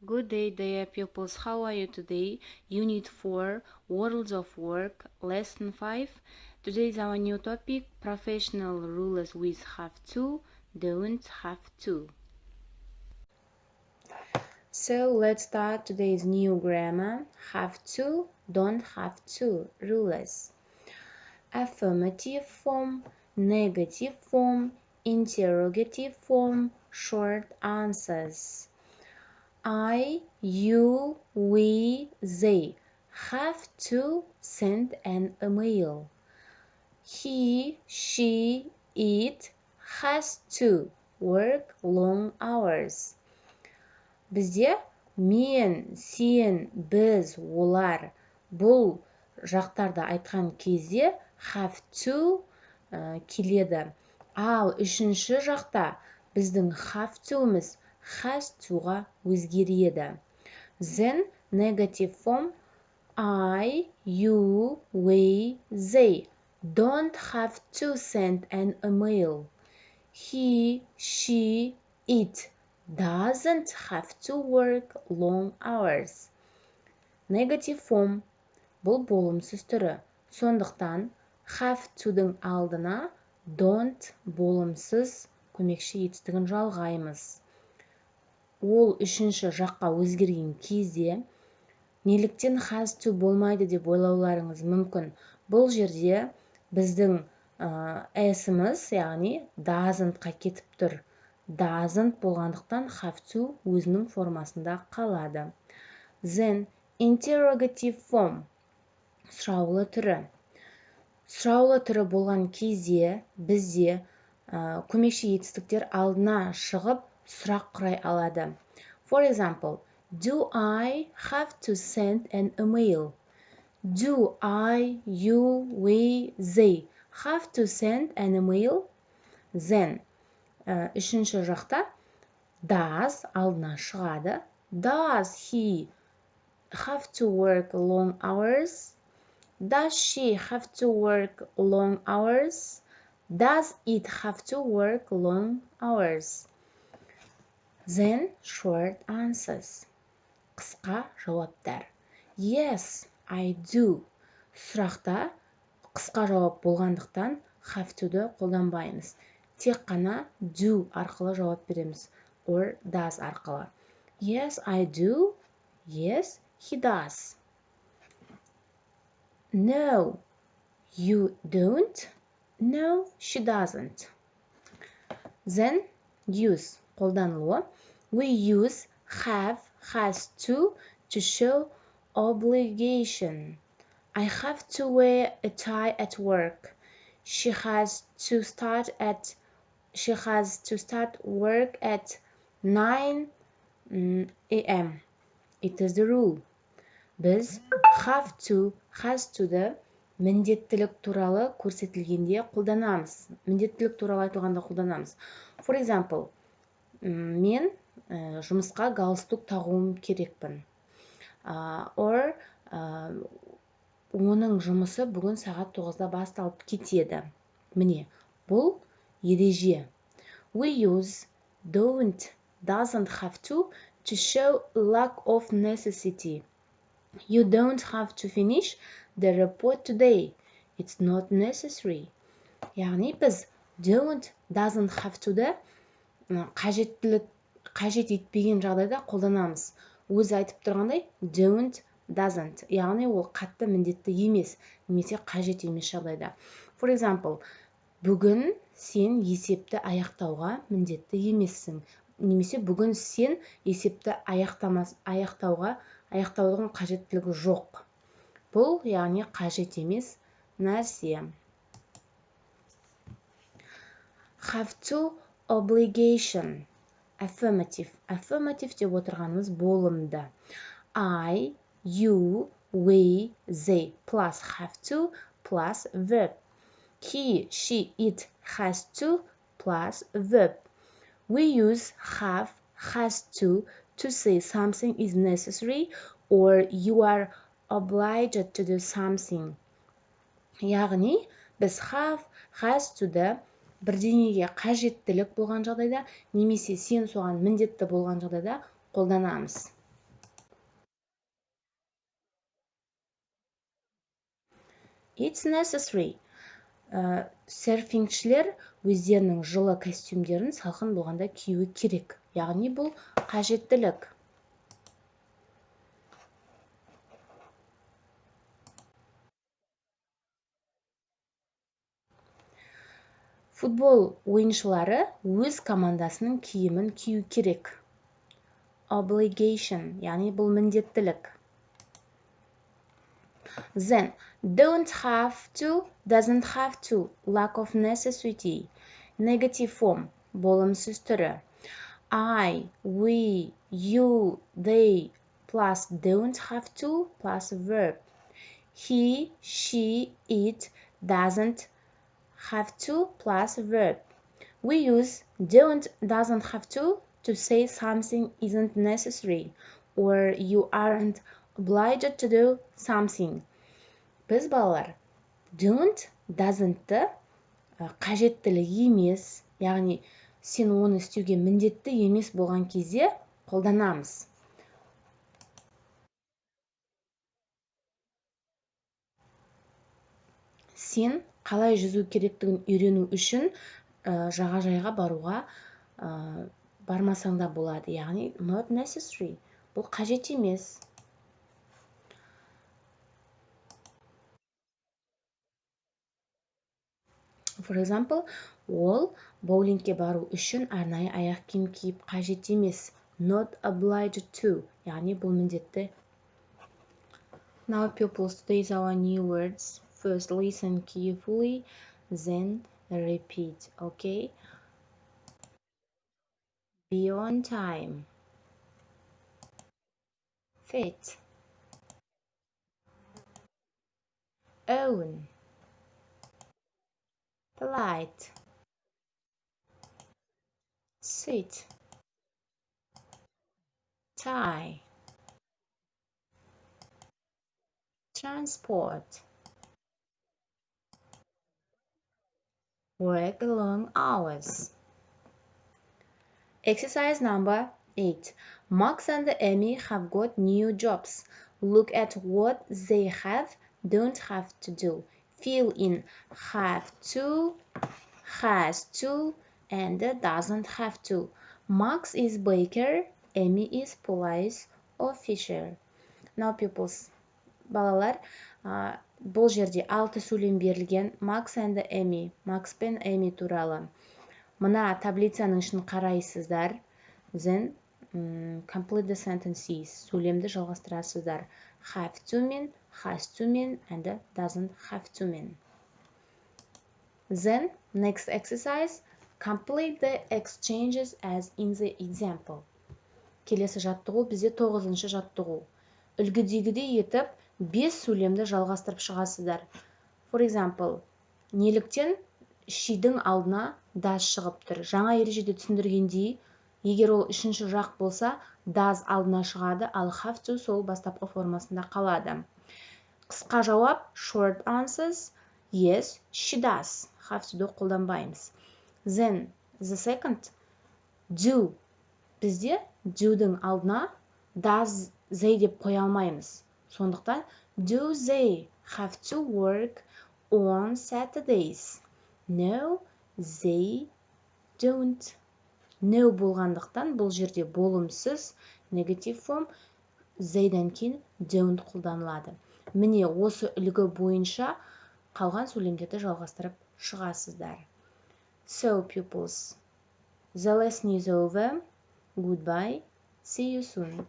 Good day, dear pupils. How are you today? Unit 4, Worlds of Work, Lesson 5. Today is our new topic, professional rules with have to, don't have to. So let's start today's new grammar. Have to, don't have to, rules. Affirmative form, negative form, interrogative form, short answers. I, you, we, they have to send an email. He, she, it has to work long hours. Бізде мен, сен, біз, олар бұл жақтарды айтқан кезде have to келеді. Ал үшінші жақта біздің have to'міз has to'ға өзгереді. Then negative form I, you, we, they don't have to send an email. He, she, it doesn't have to work long hours. Negative form бұл болымсыз түрі. Сондықтан have to'дың алдына don't болымсыз көмекші етістігін жалғаймыз. Ол үшінші жаққа өзгерген кезде неліктен has to болмайды деп ойлауларыңыз мүмкін. Бұл жерде біздің s-іміз, яғни doesn't-қа кетіп тұр. Doesn't болғандықтан have to өзінің формасында қалады. Then interrogative form, сұраулы түрі. Сұраулы түрі болған кезде бізде көмекші етістіктер алдына шығып сұрақ құрай алады. For example, do I have to send an email? Do I, you, we, they have to send an email? Then, үшінші жақта does алдына шығады. Does he have to work long hours? Does she have to work long hours? Does it have to work long hours? Then short answers. Қысқа жауаптар. Yes, I do. Сұрақта қысқа жауап болғандықтан have to'ды қолданбаймыз. Тек қана do арқылы жауап береміз. Or does арқылы. Yes, I do. Yes, he does. No, you don't. No, she doesn't. Then use қолданылуы. We use have, has to show obligation. I have to wear a tie at work. She has to start work at 9 a.m. It is the rule. Біз have to, has to'ды міндеттілік туралы көрсетілгенде қолданамыз. Міндеттілік туралы айтылғанда қолданамыз. For example, мен жұмысқа галстук тағуым керекпін. Or оның жұмысы бүгін сағат 9-да басталып кетеді. Міне, бұл ереже. We use don't, doesn't have to show lack of necessity. You don't have to finish the report today. It's not necessary. Яғни біз don't, doesn't have to'ды қажет етпеген жағдайда қолданамыз. Өзі айтып тұрғандай don't, doesn't. Яғни ол қатты міндетті емес, немесе қажет емес жағдайда. For example, бүгін сен есепті аяқтауға міндетті емессің. Немесе бүгін сен есепті аяқтаудың қажеттілігі жоқ. Бұл, яғни қажет емес нәрсе. Have to, obligation. Affirmative. Affirmative деп отырғанымыз болымды. I, you, we, they plus have to plus verb. He, she, it has to plus verb. We use have, has to say something is necessary or you are obliged to do something. Яғни, біз have, has to'ды бірдеңеге қажеттілік болған жағдайда, немесе сен соған міндетті болған жағдайда қолданамыз. It's necessary. Серфингшілер өздерінің жылы костюмдерін салқын болғанда киюі керек. Яғни бұл қажеттілік. Футбол ойыншылары өз командасының киімін кию керек. Obligation, яғни бұл міндеттілік. Then, don't have to, doesn't have to, lack of necessity. Negative form, болымсыз түрі. I, we, you, they, plus don't have to, plus verb. He, she, it, doesn't have to, plus verb. We use don't, doesn't have to say something isn't necessary, or you aren't obliged to do something. Біз балалар don't, doesn't-ты қажеттілік емес, яғни сен оны істеуге міндетті емес болған кезде қолданамыз. Сен қалай жүзу керектігін үйрену үшін жағажайға баруға бармасаң да болады, яғни not necessary, бұл қажет емес. For example, ол боулингке бару үшін арнайы аяқ киім киіп қажет емес. Not obliged to, яғни бұл міндетті. Now pupils, these are our new words. First listen carefully, then repeat, okay? Be on time. Fit. Own. Polite. Sit. Tie. Transport. Work long hours. Exercise number 8. Max and Amy have got new jobs. Look at what they have, don't have to do. Fill in have to, has to, and doesn't have to. Max is baker, Amy is police officer. Now pupils, балалар, бұл жерде 6 сөйлем берілген. Max and Amy, Max пен Amy туралы. Мына таблицаның ішін қарайсыздар. Then complete the sentences. Сөйлемді жалғастырасыздар. Have to мен, has to мен, and doesn't have to мен. Then next exercise, complete the exchanges as in the example. Келесі жаттығу бізде 9-шы жаттығу. Үлгідегідей етіп 5 сөйлемді жалғастырып шығасыздар. For example, неліктен she'дің алдына does шығып тұр. Жаңа ережеде түсіндіргендей, егер ол үшінші жақ болса, does алдына шығады, ал have to сол бастапқы формасында қалады. Қысқа жауап, short answers, yes, she does. Have to-ды қолданбаймыз. Then, the second, do. Бізде do-дің алдына does they деп қоя алмаймыз. Сондықтан, do they have to work on Saturdays? No, they don't. No болғандықтан бұл жерде болымсыз negative form they-дан кейін don't қолданылады. Міне осы үлгі бойынша қалған сөйлемдерді жалғастырып шығасыздар. So pupils, the lesson is over. Goodbye. See you soon.